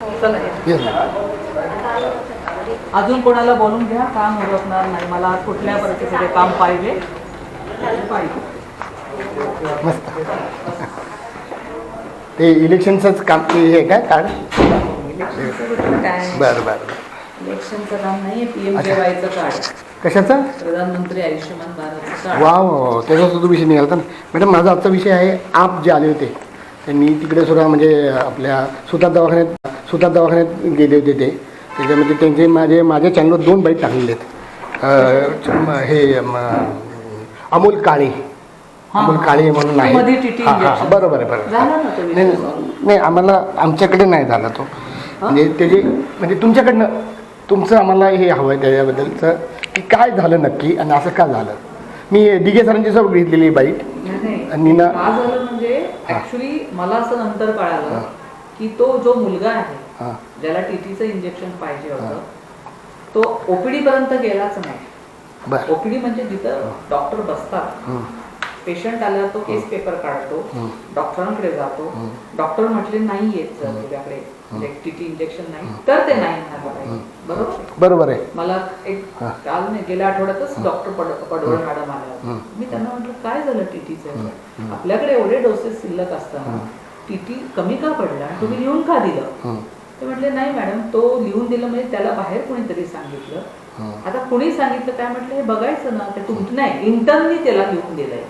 Yes अजून कोणाला बोलून घ्या, काम उरकणार नाही. मला आज कुठल्या परिस्थितीत काम पाहिजे. मस्त. ते इलेक्शनचंच काम ते हे काय कार्ड? काय बरं बरं. इलेक्शनचं काम नाही, PMJYचं कार्ड, कशाचं? प्रधानमंत्री आयुष्यमान भारतचं कार्ड. वा वा, त्याचा सुद्धा विषय निघाला ना मॅडम. माझा आजचा विषय आहे, आप जे आले होते त्यांनी तिकडे सुद्धा म्हणजे आपल्या सुतार दवाखान्यात गेले होते ते. त्याच्यामध्ये त्यांचे माझ्या चॅनलवर 2 बाईट टाकलेले आहेत. हे अमोल काळे म्हणून आहे. बरोबर आहे बरोबर. नाही आम्हाला आमच्याकडे नाही झाला तो. म्हणजे त्याचे म्हणजे तुमच्याकडनं तुमचं आम्हाला हे हवं आहे त्याच्याबद्दलचं की काय झालं नक्की आणि असं का झालं. मी DK सरांची सोबत घेतलेली बाईट. नीना का झालं म्हणजे ऍक्च्युली मला असं नंतर कळालं की तो जो मुलगा आहे ज्याला TTचं इंजेक्शन पाहिजे होतं तो OPD पर्यंत गेलाच नाही. OPD म्हणजे जिथं डॉक्टर बसतात, पेशंट आल्यावर तो केस पेपर काढतो, डॉक्टरांकडे जातो. डॉक्टर म्हटले नाही येत जर तुझ्याकडे TT इंजेक्शन नाही तर ते नाही झालं पाहिजे. बरोबर आहे. मला एक काल नाही गेल्या आठवड्यातच डॉक्टर पडवळ मॅडम आल्या. मी त्यांना म्हटलं काय झालं TTचं, आपल्याकडे एवढे डोसेस शिल्लक असताना TT कमी का पडला आणि तुम्ही लिहून का दिलं. ते म्हटले नाही मॅडम, तो लिहून दिलं म्हणजे त्याला बाहेर कोणीतरी सांगितलं. आता कुणी सांगितलं काय म्हटलं हे बघायचं ना. ते तुमचं नाही, इंटर्ननी त्याला लिहून दिलंय.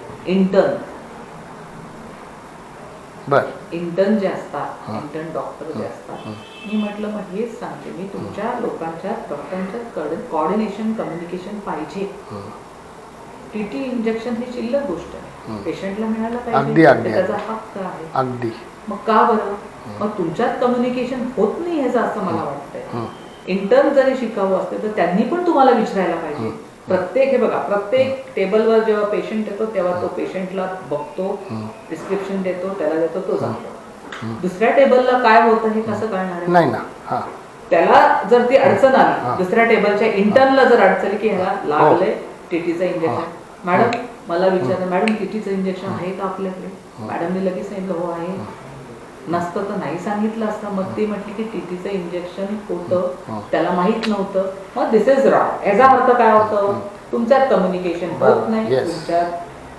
इंटर्न जे असतात, इंटर्न डॉक्टर जे असतात. मी म्हटलं मग हेच सांगते मी, तुमच्या लोकांच्या डॉक्टरांच्या कोऑर्डिनेशन कम्युनिकेशन पाहिजे. TT इंजेक्शन ही शिल्लक गोष्ट आहे, पेशंटला मिळायला पाहिजे, त्याचा हक्क आहे. अगदी. मग का बरं मग तुमच्यात कम्युनिकेशन होत नाही ह्याचं असं मला वाटतंय. इंटर्न जरी शिकावं असते तर त्यांनी पण तुम्हाला विचारायला पाहिजे. प्रत्येक हे बघा, प्रत्येक टेबलवर जेव्हा पेशंट येतो तेव्हा तो पेशंटला बघतो, प्रिस्क्रिप्शन देतो, त्याला देतो, तो जातो. दुसऱ्या टेबलला काय होतं हे कसं कळणार नाही ना. त्याला जर ती अडचण आली, दुसऱ्या टेबलच्या इंटर्नला जर अडचण की ह्याला लागलंय TTचं इंजेक्शन, मॅडम मला विचारलं मॅडम TTचं इंजेक्शन आहे का आपल्याकडे. मॅडमने लगेच सांगितलं हो आहे. नसतं तर नाही सांगितलं असतं. मग ती म्हटली की TTचं इंजेक्शन होतं, त्याला माहित नव्हतं. मग दिस इज रॉंग. याचा अर्थ काय होतं, तुमच्यात कम्युनिकेशन होत नाही, तुमच्यात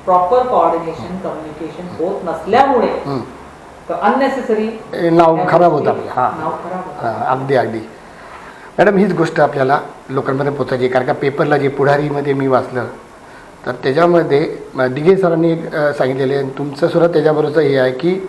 प्रॉपर कोऑर्डिनेशन कम्युनिकेशन होत नसल्यामुळे अननेसेसरी नाव खराब होतं आपलं. अगदी अगदी मॅडम, हीच गोष्ट आपल्याला लोकांमध्ये पोचायची. कारण का पेपरला जे पुढारीमध्ये मी वाचलं तर त्याच्यामध्ये DK सरांनी सांगितलेले आहे, तुमचं सुद्धा त्याच्याबरोबरचं हे आहे की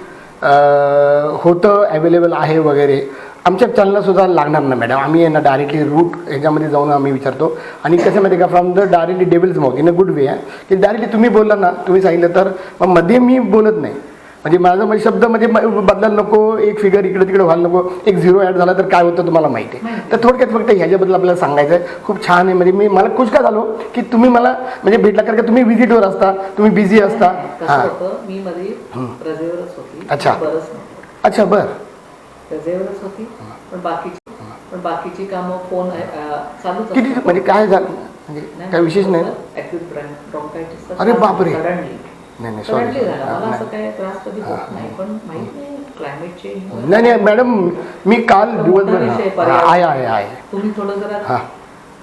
होतं अवेलेबल आहे वगैरे. आमच्या चॅनलसुद्धा लागणार ना मॅडम. आम्ही आहे ना डायरेक्टली रूट ह्याच्यामध्ये जाऊन आम्ही विचारतो. आणि कसं माहिती का, from the directly devil's mouth in a good way आहे की डायरेक्टली तुम्ही बोलला ना, तुम्ही सांगितलं तर मग मध्ये मी बोलत नाही. म्हणजे माझं म्हणजे शब्द म्हणजे बदलायला नको, एक फिगर इकडे तिकडे व्हायला नको, एक 0 ॲड झाला तर काय होतं तुम्हाला माहिती आहे. तर थोडक्यात फक्त ह्याच्याबद्दल आपल्याला सांगायचं आहे. खूप छान आहे. म्हणजे मला खुश का झालो की तुम्ही मला म्हणजे भेटला, कारण का तुम्ही व्हिजिटवर असता, तुम्ही बिझी असता. मी मध्ये रजेवरच होती. अच्छा अच्छा. बरं, रजेवरच होती. पण बाकीची कामं फोन चालू किती म्हणजे काय झालं म्हणजे काय विशेष नाही. अरे बापरे. नाही मॅडम, मी काल दिवसभर आहे तुम्ही थोडं जरा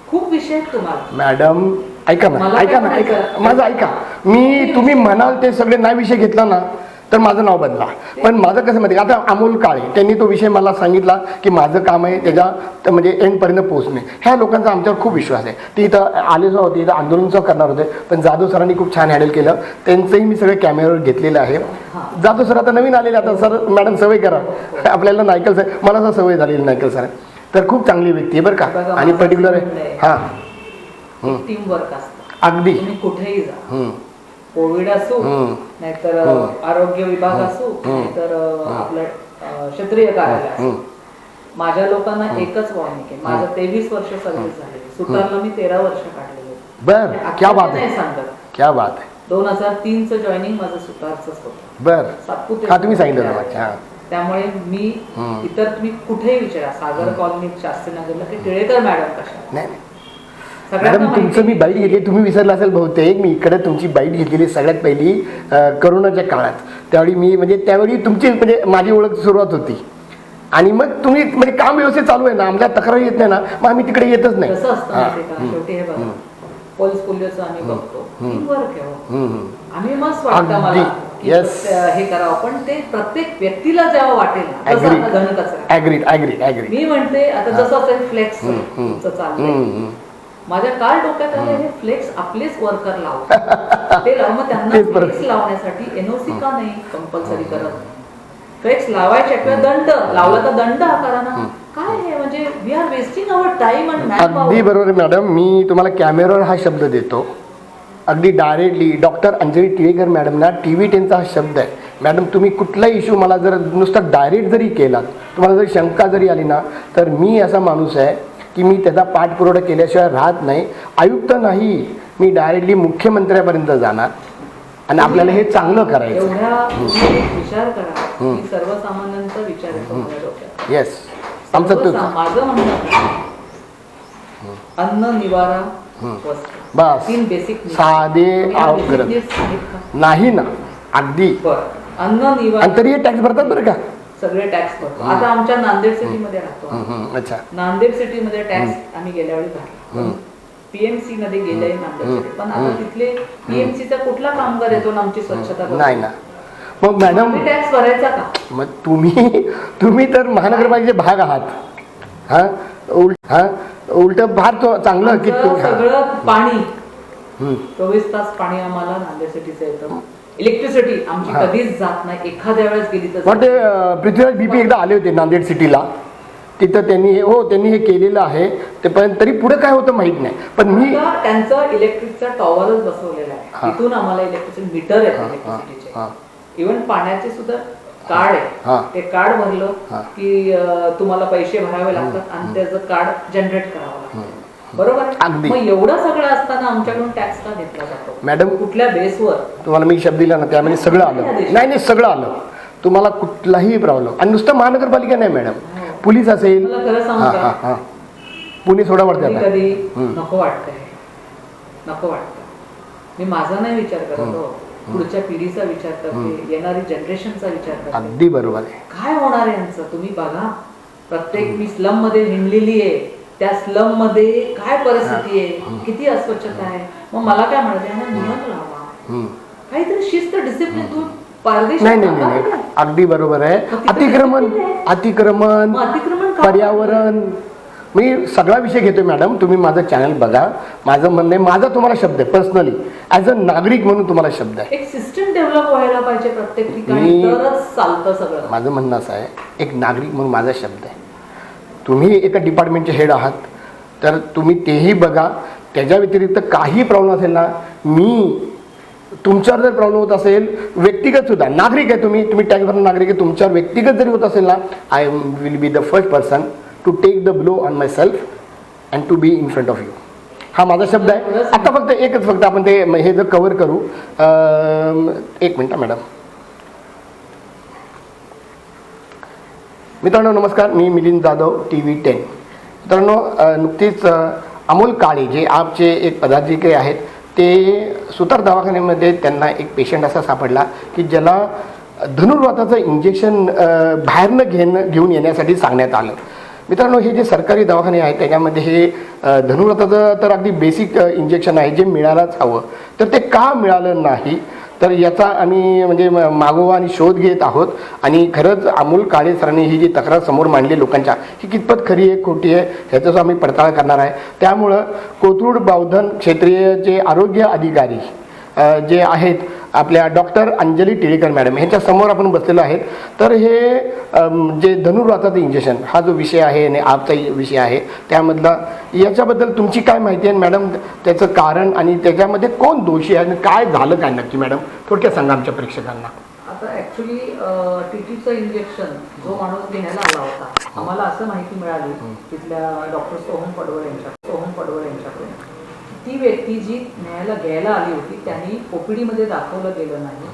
खूप विषय तुम्हाला. मॅडम ऐका ना माझं ऐका. तुम्ही म्हणाल ते सगळे नाही विषय घेतला ना तर माझं नाव बदला. पण माझं कसं माहिती, आता अमोल काळे त्यांनी तो विषय मला सांगितला की माझं काम आहे त्याच्या म्हणजे एंडपर्यंत पोहोचणे. ह्या लोकांचा आमच्यावर खूप विश्वास आहे. ते इथं आलेच होते, इथं आंदोलनचं करणार होते, पण जाधव सरांनी खूप छान हँडल केलं. त्यांचंही मी सगळे कॅमेऱ्यावर घेतलेलं आहे. जाधव सर आता नवीन आलेले. आता सर मॅडम सवय करा आपल्याला. नायकल सर मला असं सवय झालेली नायकल सर तर खूप चांगली व्यक्ती आहे बरं का. आणि पर्टिक्युलर आहे टीम वर्क असतं. अगदी कुठेही जा, कोविड असो नाहीतर आरोग्य विभाग असो नाहीतर आपलं क्षेत्रीय कार्यालय असो, माझ्या लोकांना एकच वॉर्निंग आहे. माझं 23 वर्ष सर्व्हिस झालेली. सुतारला मी 13 वर्ष काढलेले. बरं, क्या बात आहे, क्या बात आहे. 2003चं जॉईनिंग माझं सुतारचंच होतं. बरं, तुम्ही सांगितलं. त्यामुळे मी इतर तुम्ही कुठेही विचारा, सागर कॉलनीत, शास्त्रीनगरला की टिळेकर मॅडम कशा. नाही मॅडम, तुमचं मी बाईट घेतली, तुम्ही विसरला असेल बहुतेक. मी इकडे तुमची बाईट घेतलेली सगळ्यात पहिली करोनाच्या काळात. त्यावेळी मी म्हणजे त्यावेळी तुमची म्हणजे माझी ओळख सुरुवात होती. आणि मग तुम्ही म्हणजे काम व्यवस्थित चालू आहे ना, आमच्या तक्रार येत नाही ना, मग आम्ही तिकडे येतच नाही. कसं असतं माहिती का, शेवटी हे बघा पल्स पोलिओचं आम्ही बघतो वर्क आहे, आम्ही मस्त वाटतं मला की हे करावं, पण ते प्रत्येक व्यक्तीला जेव्हा वाटेल घनकचरा. ऍग्री. मी म्हणते आता जसं असेल फ्लेक्स चाललंय, माझ्या काल डोक्यात आलं हे फ्लेक्स आपलेच वर्कर लावतात ते लाव, मग त्यांना फ्लेक्स लावण्यासाठी एनओसी का नाही कंपल्सरी करत? फ्लेक्स लावायच्या किंवा दंड लावला तर दंड आकारा ना, काय हे म्हणजे we are wasting our time and manpower. अगदी बरोबर मॅडम, मी तुम्हाला कॅमेरावर हा शब्द देतो, अगदी डायरेक्टली डॉक्टर अंजली टिळेकर मॅडमना TV 10चा हा शब्द आहे. मॅडम तुम्ही कुठला इश्यू मला जर नुसता डायरेक्ट जरी केलात, तुम्हाला जरी शंका जरी आली ना, तर मी असा माणूस आहे की मी त्याचा पाठपुरावा केल्याशिवाय राहत नाही. आयुक्त नाही, मी डायरेक्टली मुख्यमंत्र्यापर्यंत जाणार आणि आपल्याला हे चांगलं करायचं. एवढा विचार करा की सर्वसामान्यांचा विचार येतो माझ्या डोक्यात. येस, आमचं माझं म्हणणं अन्न, निवारा, वस्त्र, बस तीन बेसिक साधे नाही ना, अगदी. अन्न, निवारा, आणि तरी हे टॅक्स भरतात बरं का, सगळे टॅक्स भरतो. आता आमच्या नांदेड सिटी मध्ये राहतो, अच्छा, नांदेड नांदेड सिटी मध्ये टॅक्स आम्ही गेल्या वेळी भरला, PMC मध्ये गेले नांदेड सिटी, पण आता तिथले PMC चा कुठला कामगार येतो ना आमची स्वच्छता नाही ना. मग मॅडम टॅक्स भरायचा का? मग तुम्ही तर महानगरपालिकेचे भाग आहात. उलट फार चांगलं की सगळं पाणी 24 तास पाणी आम्हाला नांदेड सिटीचं येतं. इलेक्ट्रिसिटी आमची कधीच जात नाही, एखाद्या वेळेस गेली तर. पण ते पृथ्वीराज BP एकदा आले होते नांदेड सिटीला, तिथं त्यांनी हे केलेलं आहे ते, पण तरी पुढे काय होतं माहित नाही. पण मी त्यांचं इलेक्ट्रिकचा टॉवरच बसवलेला आहे, तिथून आम्हाला इलेक्ट्रिसिटी मीटर आहे इलेक्ट्रिसिटीचे. इव्हन पाण्याचे सुद्धा कार्ड आहे, ते कार्ड भरलं की तुम्हाला पैसे भरावे लागतात आणि त्याचं कार्ड जनरेट करावं लागतं, बरोबर. मग एवढं सगळं असताना आमच्याकडून टॅक्स का घेतला जातो मॅडम? कुठल्या बेसवर? तुम्हाला मी शब्द दिला ना, त्यामध्ये सगळं आलं. नाही सगळं आलं, तुम्हाला कुठलाही प्रॉब्लेम. आणि नुसतं महानगरपालिका नाही मॅडम, पोलीस असेल, पोलीस थोडा वाटतं कधी नको वाटतं. मी माझा नाही विचार करत, पुढच्या पिढीचा विचार करते, येणारी जनरेशनचा विचार करते. अगदी बरोबर आहे. काय होणार आहे यांचं तुम्ही बघा. प्रत्येक मी स्लम मध्ये हिंडलेली आहे, त्या स्लम मध्ये काय परिस्थिती आहे, किती अस्वच्छता आहे. मग मला काय म्हणायचं, यांना नियम लावा, काहीतरी शिस्त, डिसिप्लिन. तू नाही, अगदी बरोबर आहे. अतिक्रमण, पर्यावरण, मी सगळा विषय घेतोय मॅडम. तुम्ही माझं चॅनल बघा. माझं म्हणणं आहे, माझा तुम्हाला शब्द आहे पर्सनली, ॲज अ नागरिक म्हणून तुम्हाला शब्द आहे. एक सिस्टम डेव्हलप व्हायला पाहिजे प्रत्येक ठिकाणी, तरच चालतं सगळं. माझं म्हणणं असं आहे, एक नागरिक म्हणून माझा शब्द आहे. तुम्ही एका डिपार्टमेंटचे हेड आहात, तर तुम्ही तेही बघा. त्याच्या व्यतिरिक्त काही प्रॉब्लेम असेल ना, मी तुमच्यावर जर प्रॉब्लेम होत असेल, व्यक्तिगत सुद्धा नागरिक आहे तुम्ही टॅक्स भरणारे नागरिक आहे, तुमच्यावर व्यक्तिगत जरी होत असेल ना, I will be the first person to take the blow on myself and to be in front of you. हा माझा शब्द आहे. आता फक्त आपण ते हे जर कव्हर करू. एक मिनिट मॅडम. मित्रांनो नमस्कार, मी मिलिंद जाधव, TV 10. मित्रांनो नुकतीच अमोल काळे जे आपचे एक पदाधिकारी आहेत, ते सुतार दवाखान्यामध्ये त्यांना एक पेशंट असा सापडला की ज्याला धनुर्वाताचं इंजेक्शन बाहेरनं घेऊन येण्यासाठी सांगण्यात आलं. मित्रांनो हे जे सरकारी दवाखाने आहेत त्याच्यामध्ये हे धनुर्वाताचं तर अगदी बेसिक इंजेक्शन आहे जे मिळायलाच हवं, तर ते का मिळालं नाही, तर याचा आम्ही म्हणजे मागोवा आणि शोध घेत आहोत. आणि खरंच अमोल काळे सरांनी ही जी तक्रार समोर मांडली लोकांच्या, ही कितपत खरी आहे खोटी आहे ह्याचं आम्ही पडताळ करणार आहे. त्यामुळं कोथरूड बावधन क्षेत्रीय जे आरोग्य अधिकारी जे आहेत आपल्या डॉक्टर अंजली टिळेकर मॅडम ह्यांच्या समोर आपण बसलेलो आहेत. तर हे जे धनुर्वाताचं इंजेक्शन हा जो विषय आहे आणि आपचा विषय आहे त्यामधला याच्याबद्दल तुमची काय माहिती आहे मॅडम, त्याचं कारण आणि त्याच्यामध्ये कोण दोषी आहे आणि काय झालं काय नक्की मॅडम, थोडक्यात सांगा आमच्या प्रेक्षकांना. आता ॲक्च्युली TTचं इंजेक्शन जो माणूस घ्यायला आला होता, आम्हाला असं माहिती मिळाली तिथल्या डॉक्टर सोहम पडवळ यांच्याकडून, ती व्यक्ती जी न्यायाला घ्यायला आली होती त्यांनी OPD मध्ये दाखवलं गेलं नाही.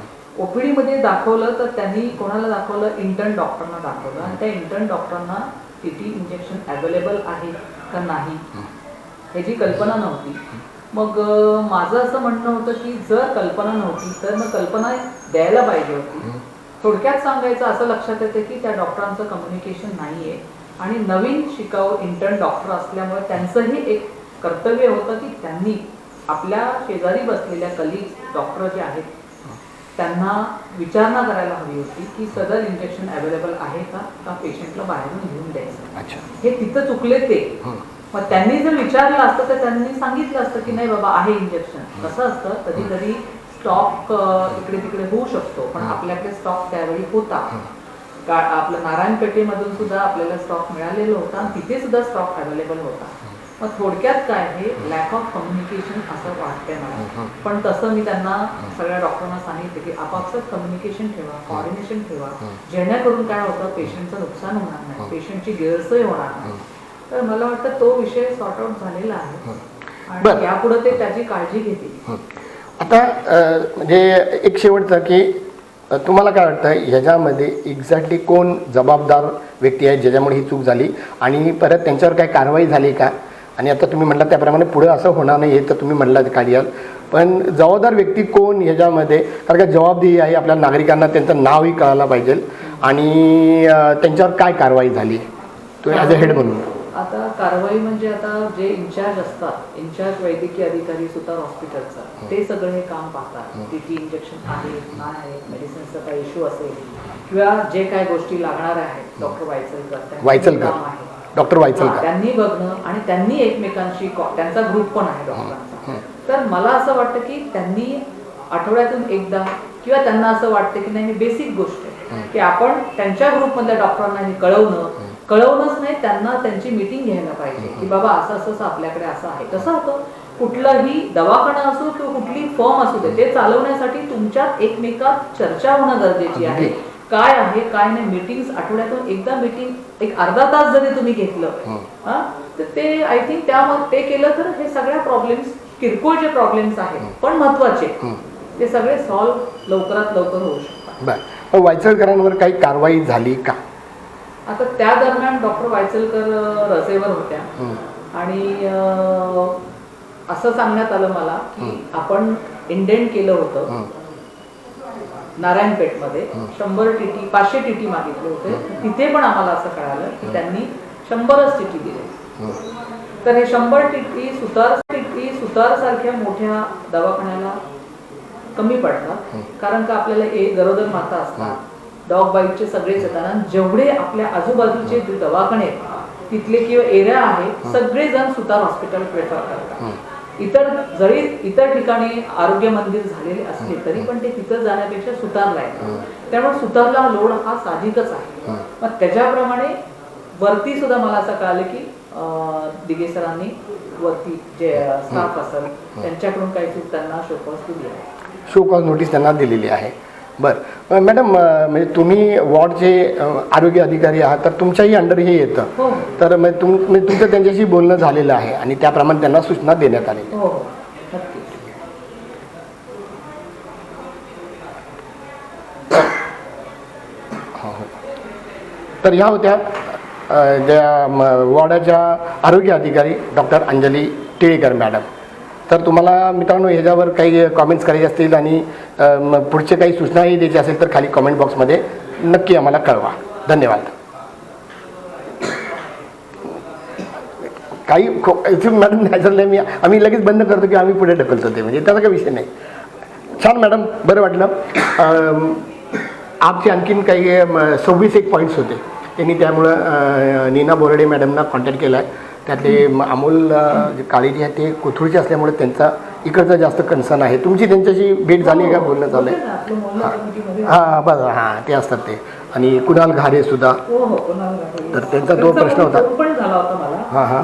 OPD मध्ये दाखवलं तर त्यांनी कोणाला दाखवलं, इंटर्न डॉक्टरना दाखवलं, आणि त्या इंटर्न डॉक्टरना TT इंजेक्शन अवेलेबल आहे का नाही ह्याची कल्पना नव्हती. मग माझं असं म्हणणं होतं की जर कल्पना नव्हती तर मग कल्पना द्यायला पाहिजे होती. थोडक्यात सांगायचं असं लक्षात येतं की त्या डॉक्टरांचं कम्युनिकेशन नाहीये आणि नवीन शिकाऊ इंटर्न डॉक्टर असल्यामुळे त्यांचंही एक कर्तव्य होतं की त्यांनी आपल्या शेजारी बसलेल्या कलिग्स डॉक्टर जे आहेत त्यांना विचारणा करायला हवी होती की सदर इंजेक्शन अवेलेबल आहे का पेशंटला बाहेरून घेऊन द्यायचं. हे तिथं चुकले ते. मग त्यांनी जर विचारलं असतं तर त्यांनी सांगितलं असतं की नाही बाबा आहे इंजेक्शन. कसं असतं कधी कधी स्टॉक इकडे तिकडे होऊ शकतो पण आपल्याकडे स्टॉक त्यावेळी होता. आपलं नारायणपेठेमधून सुद्धा आपल्याला स्टॉक मिळालेला होता आणि तिथे सुद्धा स्टॉक अवेलेबल होता. मग थोडक्यात काय हे लॅक ऑफ कम्युनिकेशन असं वाटतंय मला. पण तसं मी त्यांना सगळ्या डॉक्टरांना सांगितलं की आपापसात कम्युनिकेशन ठेवा, कोऑर्डिनेशन ठेवा, जेणेकरून काय होतं पेशंटचं नुकसान होणार नाही, पेशंटची गैरसोय होणार नाही. तर मला वाटतं तो विषय सॉर्ट आउट झालेला आहे आणि यापुढे ते त्याची काळजी घेतील. आता म्हणजे एक शेवटचं की तुम्हाला काय वाटतं ह्याच्यामध्ये एक्झॅक्टली कोण जबाबदार व्यक्ती आहे ज्याच्यामुळे ही चूक झाली आणि परत त्यांच्यावर काय कारवाई झाली का? आणि आता तुम्ही म्हटलं त्याप्रमाणे पुढे असं होणार नाही हे तर तुम्ही म्हटलं काढाल, पण जबाबदार व्यक्ती कोण ह्याच्यामध्ये? कारण का जबाबदारी आहे आपल्या नागरिकांना त्यांचं नावही कळायला पाहिजे आणि त्यांच्यावर काय कारवाई झाली तो ॲज अ हेड म्हणून. आता कारवाई म्हणजे आता जे इन्चार्ज असतात, इन्चार्ज वैद्यकीय अधिकारी सुतार हॉस्पिटलचा ते सगळं हे काम पाहतात. टीटी इंजेक्शन आहे नाही आहे, मेडिसिनचा काही इश्यू असेल किंवा जे काय गोष्टी लागणार आहेत डॉक्टर वायचलकर डॉक्टर वायचलकर त्यांनी बघणं आणि त्यांनी एकमेकांशी त्यांचा ग्रुप पण आहे डॉक्टरांचा. तर मला असं वाटतं की त्यांनी आठवड्यातून एकदा किंवा त्यांना असं वाटतं की नाही हे बेसिक गोष्ट आहे की आपण त्यांच्या ग्रुपमधल्या डॉक्टरांना हे कळवणंच नाही, त्यांना त्यांची मीटिंग घ्यायला पाहिजे की बाबा असं असं आपल्याकडे असं आहे. कसं होतं कुठलाही दवाखाना असो किंवा कुठली फर्म असू दे ते चालवण्यासाठी तुमच्यात एकमेकात चर्चा होणं गरजेची आहे. काय आहे काय नाही, मीटिंग आठवड्यातून एकदा मीटिंग एक अर्धा तास जरी तुम्ही घेतलं तर ते आय थिंक त्यामध्ये ते केलं तर हे सगळ्या प्रॉब्लेम्स किरकोळ जे प्रॉब्लेम्स आहेत पण महत्वाचे ते सगळे सॉल्व्ह लवकरात लवकर होऊ शकतात. वायचलकरांवर काही कारवाई झाली का? आता त्या दरम्यान डॉक्टर वायचलकर रजेवर होत्या आणि असं सांगण्यात आलं मला की आपण इंडेंट केलं होतं नारायणपेठमध्ये 100 TT 500 TT मागितले होते. तिथे पण आम्हाला असं कळालं की त्यांनी 100च TT दिले. तर हे 100 TT सुतार सारख्या मोठ्या दवाखान्याला कमी पडतात कारण का आपल्याला गरोदर माता असतात, डॉग बाईटचे सगळेच येतात आणि जेवढे आपल्या आजूबाजूचे दवाखाने तिथले किंवा एरिया आहेत सगळेजण सुतार हॉस्पिटल प्रेफर करतात. इतर ठिकाणी आरोग्य मंदिर झालेले असले तरी पण ते तिथं जाण्यापेक्षा सुतारला येतात. त्यामुळे सुतारला लोड हा साहजिकच आहे. मग त्याच्याप्रमाणे वरती सुद्धा मला असं कळालं की दिघे सरांनी वरती जे स्टाफ असेल त्यांच्याकडून काही चूक त्यांना शोकॉज नोटीस त्यांना दिलेली आहे. बरं मॅडम म्हणजे तुम्ही वॉर्डचे आरोग्य अधिकारी आहात तर तुमच्याही अंडर हे येतं तर मग तुमचं त्यांच्याशी बोलणं झालेलं आहे आणि त्याप्रमाणे त्यांना सूचना देण्यात आली. तर ह्या होत्या ज्या वॉर्डाच्या आरोग्य अधिकारी डॉक्टर अंजली टिळेकर मॅडम. तर तुम्हाला मित्रांनो ह्याच्यावर काही कॉमेंट्स करायचे असतील आणि पुढचे काही सूचनाही द्यायची असेल तर खाली कॉमेंट बॉक्समध्ये नक्की आम्हाला कळवा. धन्यवाद. काही मॅडम नॅचरल आम्ही लगेच बंद करतो की आम्ही पुढे ढकलतो ते म्हणजे त्याचा काही विषय नाही. छान मॅडम बरं वाटलं. आपचे आणखीन काही 26 एक पॉईंट्स होते त्यांनी त्यामुळं नीना बोर्डे मॅडमना कॉन्टॅक्ट केला आहे. त्यातले अमोल काळे जे आहे ते कोथरूडचे असल्यामुळे त्यांचा इकडचा जास्त कन्सर्न आहे. तुमची त्यांच्याशी भेट झाली का? बोलणं झालं आहे? हां बरं हां ते असतात ते. आणि कुणाल घारे सुद्धा तर त्यांचा तो प्रश्न होता. हां हां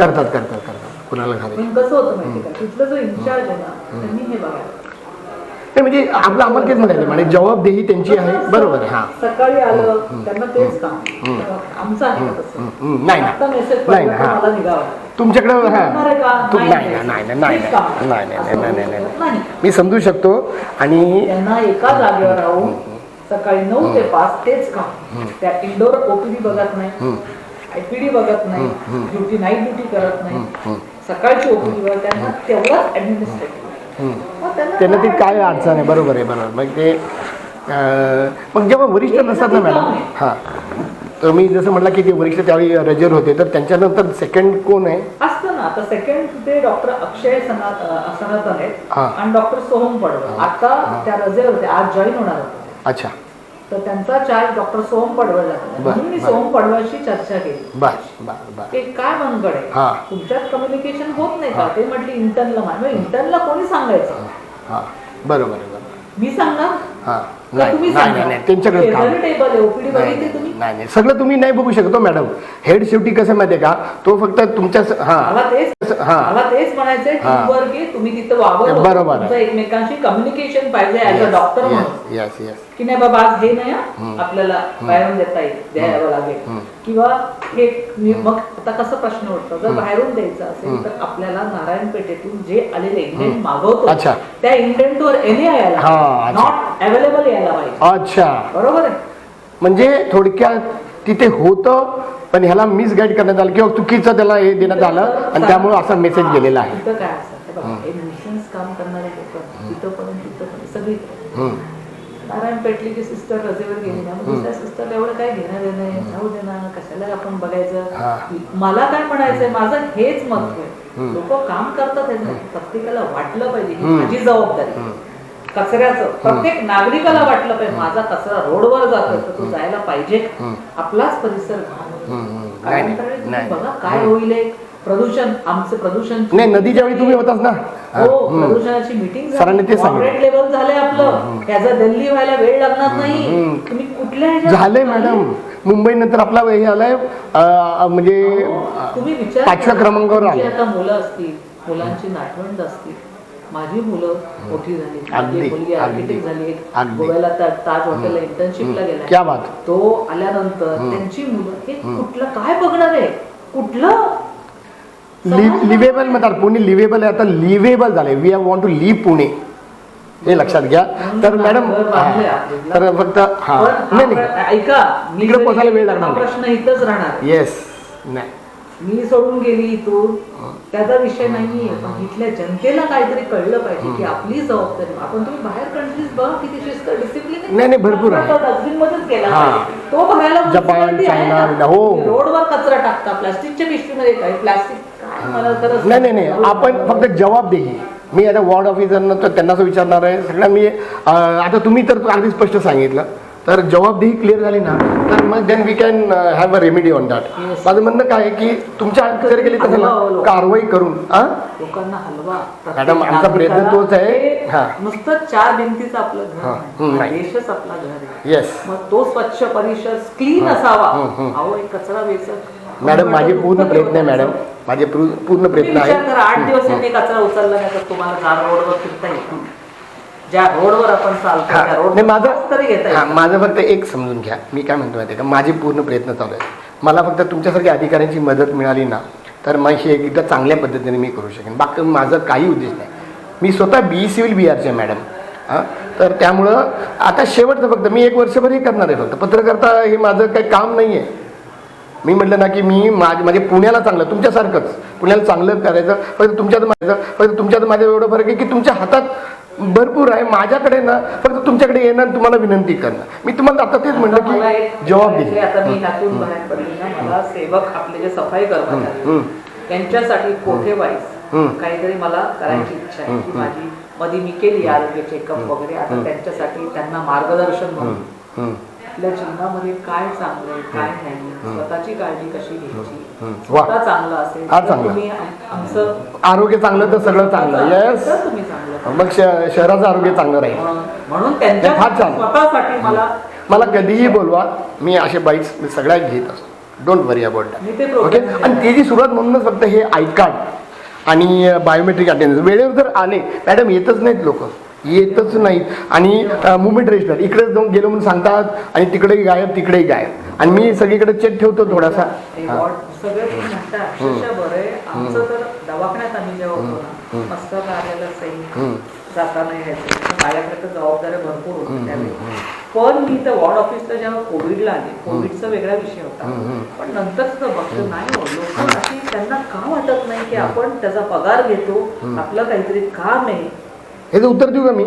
करतात कुणाल घारे म्हणजे आपलं आम्हाला तेच म्हणायचं म्हणजे जबाबदेही त्यांची आहे. बरोबर आहे. हां सकाळी आलं त्यांना तेच काम आमचं आहे नाही नाही हां तुमच्याकडं हां नाही मी समजू शकतो. आणि त्यांना एका जागेवर राहून सकाळी 9 ते 5 तेच काम. त्या इंडोर ओपीडी बघत नाही, आयपीडी बघत नाही, ड्युटी नाईट ड्युटी करत नाही, सकाळची ओपीडीवर त्यांना तेवढाच ऍडमिनिस्ट्रेटिव्ह त्यांना ती काय अडचण आहे. बरोबर आहे, बरोबर. मग ते मग जेव्हा वरिष्ठ नसतात ना मॅडम, हां, तर मी जसं म्हटलं की ते वरिष्ठ त्यावेळी रजेवर होते, तर त्यांच्यानंतर सेकंड कोण आहे? असतं ना. आता सेकंड ते डॉक्टर अक्षय सनातन आहेत हां. आणि डॉक्टर सोहम पडवळ. आता त्या रजेवर होते, आज जॉईन होणार होते. अच्छा. तर त्यांचा चार्ज डॉक्टर सोहम पडवळ लागला, म्हणून मी सोहम पडवळशी चर्चा केली. बर. ते काय मनगड आहे, तुमच्यात कम्युनिकेशन होत नाही का? ते म्हटली इंटर्नला. इंटर्नला कोणी सांगायचं? हां, बरोबर. मी सांगा? हां, तुम्ही नाही, त्यांच्याकडे काम टेबल ओपीडी बघितली तुम्ही? नाही, सगळं तुम्ही नाही बघू शकतो मॅडम. हेड शेवटी कसं माहितीये का, तो फक्त तुमच्या मला तेच म्हणायचंय, टीमवर्क आहे, तुम्ही तिथं वावरता, बरोबर, तुमचं एकमेकांशी कम्युनिकेशन पाहिजे ॲज अ डॉक्टर म्हणून. यस की नाही बाबा आज हे नाही आपल्याला बाहेरून द्यावं लागेल, किंवा हे मग आता कसं प्रश्न उठतो, जर बाहेरून द्यायचं असेल तर आपल्याला नारायणपेठेतून जे आलेले इंडेंट मागवतो त्या इंडेंटवर NA यायला, नॉट अवेलेबल यायला पाहिजे. अच्छा, बरोबर आहे. म्हणजे थोडक्यात तिथे होतं, पण ह्याला मिसगाईड करण्यात आलं किंवा चुकीचं त्याला हे देण्यात आलं आणि त्यामुळे असा मेसेज गेलेला आहे. तिथं काय असतं बघा, हे न्यूसन्स काम करणारे लोक तिथं पण सगळीकडे. नारायणपेठली की सिस्टर रजेवर गेली ना, मग दुसऱ्या सिस्टरला एवढं काय घेणं देणं, जाऊ दे ना, कशाला आपण बघायचं. मला काय म्हणायचंय, माझं हेच महत्व आहे. लोक काम करतात हे प्रत्येकाला वाटलं पाहिजे ही माझी जबाबदारी. कचऱ्याचं प्रत्येक नागरिकाला वाटलं पाहिजे, माझा कचरा रोडवर जातोय तर तो जायला पाहिजे, आपलाच परिसर घाण. बघा काय होईल प्रदूषण, आमचं प्रदूषण नाही. नदीच्या वेळी तुम्ही होताच ना, प्रदूषणाची मीटिंग मॉडरेट लेवल झालंय आपलं, त्याचा दिल्ली व्हायला वेळ लागणार नाही. तुम्ही कुठल्या झालंय मॅडम, मुंबई नंतर आपला हे आलाय, म्हणजे तुम्ही विचार 5व्या क्रमांकावर आले. आता मुलं असतील, मुलांची नातवंड असतील, माझी मुलं मोठी झाली, माझी मुलगी आर्किटेक्ट झाली, गोव्याला ताज हॉटेलला इंटर्नशिपला गेला, तो आल्यानंतर त्यांची मुलं हे कुठलं काय बघणार आहे, कुठलं लिव्हेबल म्हणतात. पुणे लिव्हेबल आहे, आता लिव्हेबल झाले. We have want to live Pune, हे लक्षात घ्या. तर मॅडम तर फक्त नाही ऐका, इकडे पोचायला वेळ लागणार, प्रश्न इथंच राहणार. येस, नाही मी सोडून गेली इथून त्याचा विषय नाहीये, पण इथल्या जनतेला काहीतरी कळलं पाहिजे की आपली जबाबदारी. आपण तुम्ही बाहेर कंट्रीज बघा किती शिस्त डिसिप्लिन नाही भरपूर आहे. डस्टबिन मध्येच गेला तो भरायला, जपान, चायना, हो, रोडवर कचरा टाकता, प्लास्टिकच्या पिशवीमध्ये काय प्लास्टिक काय, मला खरंच नाही. आपण फक्त जबाबदेही, मी आता वॉर्ड ऑफिसरना तर त्यांनाच विचारणार आहे सगळ्या. मी आता तुम्ही तर अगदी स्पष्ट सांगितलं, तर जबाबदेही क्लिअर झाली ना, तर मग then we can have a remedy on that. माझं म्हणणं काय आहे की तुमच्या जर गेली तसं कारवाई करून लोकांना हलवा. मॅडम आमचा प्रयत्न तोच आहे. नुसतं 4 भिंतीचं आपलं घर, देशच आपला घर आहे. येस, मग तो स्वच्छ परिसर क्लीन असावा. अहो एक कचरा वेचक. मॅडम माझे पूर्ण प्रयत्न आहे, मॅडम माझे पूर्ण प्रयत्न आहे. 8 दिवस यांनी कचरा उचलला नाही तर तुम्हाला 4 रोडवर फिरता येईल. ज्या रोडवर आपण चालतो माझं फक्त एक समजून घ्या, मी काय म्हणतो माहिती आहे का, माझे पूर्ण प्रयत्न चालू आहेत. मला फक्त तुमच्यासारख्या अधिकाऱ्यांची मदत मिळाली ना, तर मग हे एकदा चांगल्या पद्धतीने मी करू शकेन. बाकी माझं काही उद्देश नाही. मी स्वतः BE सिव्हिल BRचे मॅडम. तर त्यामुळं आता शेवटचं फक्त मी 1 वर्षभर हे करणार आहे. फक्त पत्रकर्ता हे माझं काही काम नाही आहे. मी म्हटलं ना की मी माझे पुण्याला चांगलं, तुमच्यासारखंच पुण्याला चांगलं करायचं. फक्त तुमच्यात माझ्या एवढं फरक आहे की तुमच्या हातात भरपूर आहे. माझ्याकडे ना फक्त तुमच्याकडे येणं, तुम्हाला विनंती करणं. मी तुम्हाला आता तेच म्हटलं की जबाब दिली. आता मी ह्यातून बाहेर पडली ना, मला सेवक आपले जे सफाई कर्मचारी त्यांच्यासाठी कोठे वाईज काहीतरी मला करायची इच्छा आहे की माझी मध्ये मी केली आरोग्य चेकअप वगैरे. आता त्यांच्यासाठी त्यांना मार्गदर्शन म्हणून आपल्या जीवनामध्ये काय चांगलं आहे काय नाही, स्वतःची काळजी कशी घ्यायची, स्वतः चांगलं असेल तुम्ही आमचं आरोग्य चांगलं तर सगळं चांगलं. येस, तुम्ही चांगलं मग शहराचं आरोग्य चांगलं राहील. म्हणून त्यांच्या स्वतःसाठी मला कधीही बोलवा, मी असे बाईट्स मी सगळ्यात घेत असतो. Don't worry about that. Okay. आणि त्याची सुरुवात म्हणूनच फक्त हे आय कार्ड आणि बायोमेट्रिक अटेंडन्स वेळेवर जर आले, मॅडम येतच नाहीत लोक, येतच नाहीत. आणि मुवमेंट रजिस्टर इकडे जाऊन गेलो म्हणून सांगतात आणि तिकडेही गायब तिकडेही गायब. आणि मी सगळीकडे चेक ठेवतो थोडासा. सगळं तुम्ही म्हणता अक्षरशः बरं आहे. आमचं तर दवाखान्यात आम्ही जेव्हा होतो ना, मस्त कार्याला सही जाता नाही यायचं, माझ्याकडे तर जबाबदाऱ्या भरपूर होत्या त्यावेळी. पण मी तर वॉर्ड ऑफिसला जेव्हा कोविडला आले, कोविडचा वेगळा विषय होता, पण नंतर सुद्धा बघतो नाही हो, लोक अशी त्यांना का वाटत नाही की आपण त्याचा पगार घेतो, आपलं काहीतरी काम आहे. ह्याचं उत्तर देऊ का मी?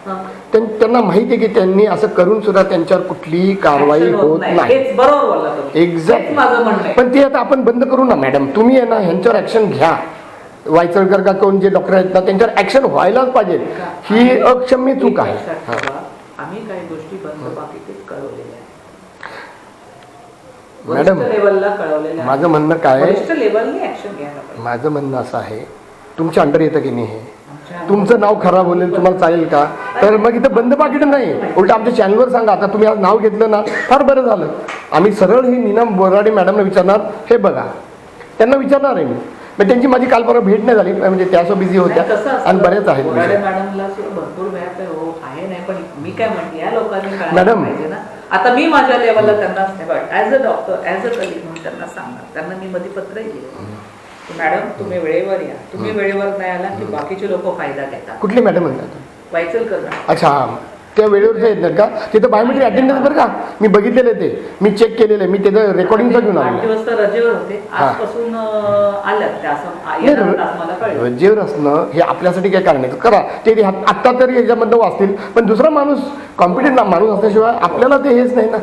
हा. त्यांना माहिती आहे की त्यांनी असं करून सुद्धा त्यांच्यावर कुठलीही कारवाई Action होत नाही. हेच बरोबर बोलला तुम्ही. एक्झॅक्ट. हेच माझं म्हणणं आहे. पण ते आता आपण बंद करू ना मॅडम. तुम्ही आहे ना ह्यांच्यावर ऍक्शन घ्या. वायचळकर का कोण जे डॉक्टर आहेत ना त्यांच्यावर ऍक्शन व्हायलाच पाहिजे. ही अक्षम्य चूक आहे. लक्षात ठेवा, आम्ही काही गोष्टी बंद बाकीचे कळवलेल्या आहेत. मॅडम, वरिष्ठ लेवलला कळवलेल्या माझं म्हणणं काय आहे, वरिष्ठ लेवलने ऍक्शन घ्यायला पाहिजे. माझं म्हणणं असं आहे, तुमच्या अंडर येतं की नाही हे, आमच्या- तुमचं नाव खराब होईल तुम्हाला चालेल का? तर मग इथं बंद पाकिट नाही, उलट आमच्या चॅनलवर सांगा. आता तुम्ही आज नाव घेतलं ना, फार बरं झालं. आम्ही सरळ ही नीलम बोराडे मॅडमला विचारणार, हे बघा त्यांना विचारणार आहे मी. मग त्यांची माझी काल परवा भेट नाही झाली, म्हणजे त्या सो बिझी होत्या कसं असतं, आणि बऱ्याच आहेत बोराडे विषय. मॅडमला सुद्धा भरपूर व्याप आहे, हो आहे नाही, पण मी काय म्हणते या लोकांनी कळायला मॅडम. पाहिजे ना. आता मी माझ्या लेवलला त्यांना as a doctor as a colleague म्हणून त्यांना सांगणार. त्यांना मी मध्ये पत्रही दिलं की मॅडम तुम्ही वेळेवर या, तुम्ही वेळेवर नाही आला की बाकीचे लोक फायदा घेतात. कुठली मॅडम म्हणतात? वायचल करणार. अच्छा, हां, त्या वेळेवर येत नाही का? तिथं बायोमेट्रिक अटेंडन्स बरं का, मी बघितलेलं आहे ते, मी चेक केलेलं आहे, मी त्याचं रेकॉर्डिंगचं घेऊन 8 आलो. दिवस तर रजेवर होते, आजपासून आल्यात त्या असं येणार तास मला कळलं. रजेवर असणं हे आपल्यासाठी काय कारण आहे? करा ते आत्ता तरी याच्यामधनं वाचतील, पण दुसरा माणूस कॉम्पिटंट माणूस असल्याशिवाय आपल्याला ते हेच नाही ना.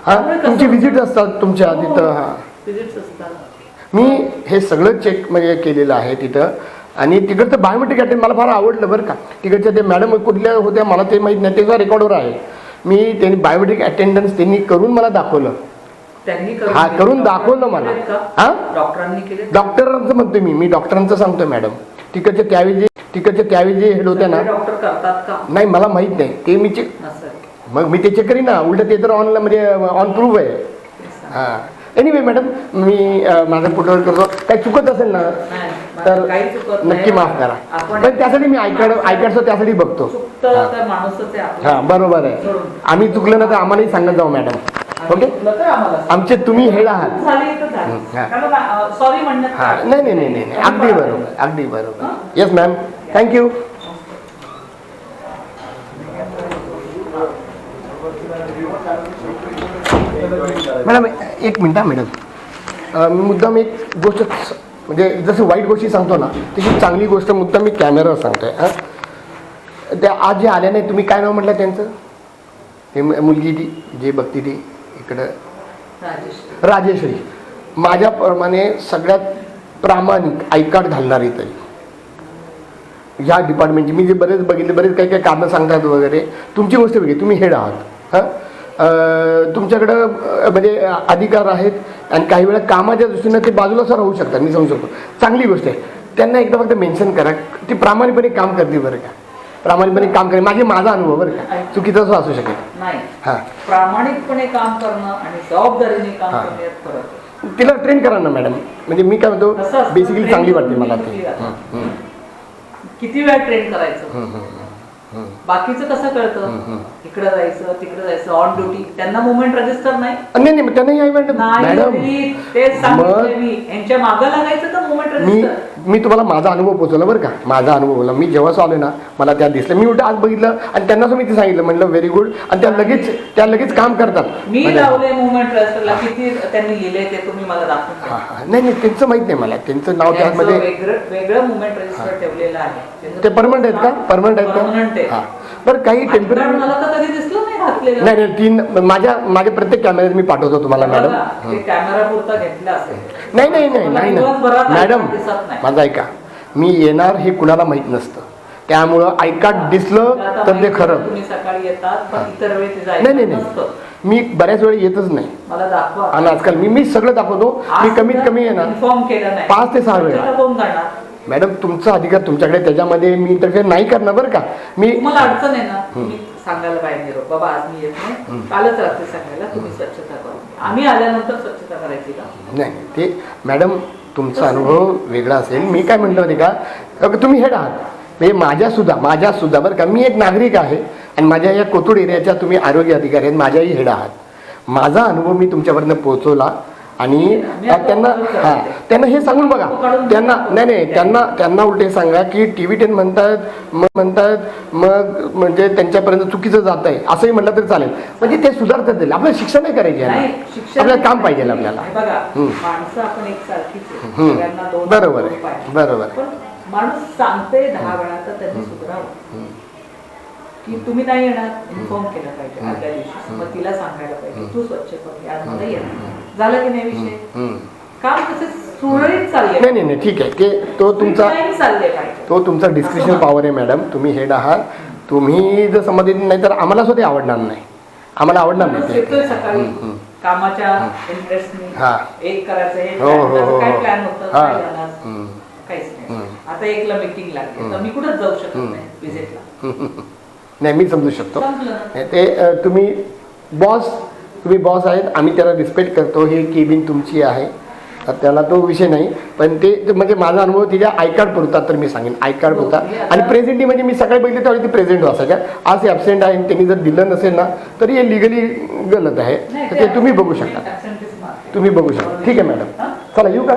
हां, तुमची व्हिजिट असतात तुमच्या तिथं. हां, विजिट्स असतात. मी हे सगळं चेक म्हणजे केलेलं आहे तिथं. आणि तिकडचं बायोमेट्रिक अटेंड मला फार आवडलं बरं का. तिकडच्या ते मॅडम कुठल्या होत्या मला ते माहीत नाही, ते सुद्धा रेकॉर्डवर आहे. मी त्यांनी बायोमेट्रिक अटेंडन्स त्यांनी करून मला दाखवलं. त्यांनी हा, करून दाखवलं मला. हां, डॉक्टरांनी केले. डॉक्टरांचं म्हणतोय मी डॉक्टरांचं सांगतोय मॅडम. तिकडच्या त्यावेळी जे हेड होत्या ना, डॉक्टर करतात का नाही मला माहित नाही ते मी नसेल. मग मी ते चेक करीन ना. उलट ते तर ऑनलाईन म्हणजे ऑन प्रूफ आहे. हां, एनिवे मॅडम, मी माझं पुढवर करतो. काही चुकत असेल ना नाही, तर काही चुकत नाही. नक्की माफ करा. आपण पण त्यासाठी मी आयकार्डचं त्यासाठी बघतो. चुकतं तर माणूसच आहे आपण. हां, बरोबर आहे. आम्ही चुकलं ना तर आम्हालाही सांगत जाऊ मॅडम. ओके, चुकलं तर आम्हाला आमचे तुम्ही हेड आहात. झाली तर झाली. सॉरी म्हणण्यात हां, नाही, अगदी बरोबर, अगदी बरोबर. Yes ma'am, thank you. मॅडम एक मिनिट. मॅडम मी मुद्दाम एक गोष्ट म्हणजे जसं वाईट गोष्टी सांगतो ना, तशी चांगली गोष्ट मुद्दाम मी कॅमेरावर सांगतोय. हां, त्या आज जे आल्या नाही, तुम्ही काय नाव म्हटलं त्यांचं? हे मुलगी ती जे बघती ती इकडं, राजेश्री. माझ्याप्रमाणे सगळ्यात प्रामाणिक आयकार्ड घालणारी तरी ह्या डिपार्टमेंटची मी जे बरेच बघितले, बरेच काही काही कारणं सांगतात वगैरे. तुमची गोष्ट वेगळी, तुम्ही हेड आहात. हां, तुमच्याकडं म्हणजे अधिकार आहेत आणि काही वेळा कामाच्या दृष्टीनं ते बाजूला असं राहू शकतात, मी समजू शकतो. चांगली गोष्ट आहे. त्यांना एकदा फक्त मेन्शन करा, ती प्रामाणिकपणे काम करते बरं का, प्रामाणिकपणे काम करेल. माझा अनुभव बरं का, चुकीचा असं असू शकेल. नाही, हां, प्रामाणिकपणे काम करणं आणि जबाबदारीने काम करणं यात फरक आहे. तिला ट्रेन करा ना मॅडम. म्हणजे मी काय म्हणतो, कसं असतं, बेसिकली train चांगली करून वाटते मला तुम्ही ती. कुठली किती वेळ ट्रेन करायचं, बाकीचं कसं कळतं, इकडे जायचं तिकडे जायचं, ऑन ड्युटी. त्यांना मुवमेंट रजिस्टर नाही. नाही त्यांनाही आहे मॅडम. मॅडम तेच सांगितलंय मी, यांच्या मागं लागायचं तर मुवमेंट रजिस्टर. मी तुम्हाला माझा अनुभव पोहोचवला बरं का. माझा अनुभव बोलला, मी जेव्हा आलो ना मला त्या दिसलं, मी उलट आज बघितलं आणि त्यांना मी ते सांगितलं, म्हटलं व्हेरी गुड. आणि त्या लगेच काम करतात. मी लावले मुवमेंट रजिस्टरला, किती त्यांनी लिहिले ते तुम्ही मला दाखवून. हां, नाही त्यांचं माहित नाही मला, त्यांचं नाव त्यामध्ये वेगळं मुवमेंट रजिस्टर ठेवलेलं आहे. ते परमनंट आहेत का? परमनंट आहेत परमनंट का? आहे. हां, बरं. काही टेम्पररी मला तर कधी दिसलं नाही घातलेलं. नाही 3 माझ्या प्रत्येक कॅमेऱ्यात मी पाठवतो तुम्हाला मॅडम. ते कॅमेरा पुरता घेतला असेल. नाही मॅडम, माझं ऐका. मी येणार हे कुणाला माहित नसतं, त्यामुळं आयकार्ड दिसलं तर ते खरं. तुम्ही सकाळी येतात पण इतर वेळी ते नाही जायचं नसतं. मी बऱ्याच वेळ येतच नाही. मला दाखवा. आणि आजकाल मी सगळं दाखवतो. मी कमीत कमी येणार इन्फॉर्म केलं नाही. 5 ते 6 वेळा. कोण करणार? मॅडम तुमचा अधिकार तुमच्याकडे, त्याच्यामध्ये मी इंटरफेअर नाही करणार बरं का. मी तुम्हाला अडचण आहे ना, तुम्ही सांगायला पाहिजे निरोप, बाबा आज मी येत नाही, कालच रात्री सांगायला तुम्ही स्वच्छता करून. आम्ही आल्यानंतर स्वच्छता करायची का? नाही ते मॅडम तुमचा अनुभव वेगळा असेल. मी काय म्हटलं होते का, तुम्ही हेड आहात म्हणजे माझ्या सुद्धा बरं का. मी एक नागरिक आहे आणि माझ्या या कोथरूड एरियाच्या तुम्ही आरोग्य अधिकारी आहेत, माझ्याही हेड आहात. माझा अनुभव मी तुमच्यापर्यंत पोहोचवला आणि त्यांना हे सांगून बघा. त्यांना उलटे सांगा की TV10 म्हणतात मग म्हणजे त्यांच्यापर्यंत चुकीचं जात आहे असंही म्हटलं तरी चालेल. म्हणजे ते सुधारतात. आपल्याला शिक्षण नाही करायचे, आपल्याला काम पाहिजे आपल्याला. बघा, माणसं आपण एक सारखीच आहे. सगळ्यांना दोन बरोबर आहे, बरोबर. पण माणूस सांगते 10 वेळा तर त्यांनी सुधारावं की तुम्ही नाही येणार, इन्फॉर्म केलं पाहिजे आदल्या दिवशी. मग तिला सांगायला पाहिजे तू स्वच्छ कर, आज मला येणार. झालं की नाही विषय? काम कसं सुरळीत चालले, नाही नाही नाही ठीक आहे. ते तो तुमचा चालले पाहिजे, तो तुमचा डिस्कशन पॉवर आहे मॅडम. तुम्ही हेड आहात, तुम्ही जर संमती नाही तर आम्हाला सुद्धा आवडणार नाही, आम्हाला आवडणार नाही ते. येतोय सकाळी कामाच्या इंटरेस्टने एक करायचं, हो, हो, हो, काय हो. प्लॅन होतं, हा. काय जाणार, काहीच नाही. आता एकला मीटिंग लागली तर मी कुठंच जाऊ शकत नाही विजिटला. नाही मी समजू शकतो. संपलं. ते तुम्ही बॉस आहेत, आम्ही त्याला रिस्पेक्ट करतो. ही केबिन तुमची आहे, तर त्याला तो विषय नाही. पण ते म्हणजे माझा अनुभव तिच्या आय कार्ड पुरता, तर मी सांगेन आय कार्ड पुरता. आणि प्रेझेंटली म्हणजे मी सकाळी बघितले त्यावेळी ती प्रेझेंट असायच्या. आज हे ॲबसेंट आहे, त्यांनी जर दिलं नसेल ना तरी हे लिगली गलत आहे. तर ते तुम्ही बघू शकता, तुम्ही बघू शकता. ठीक आहे मॅडम, चला येऊ का?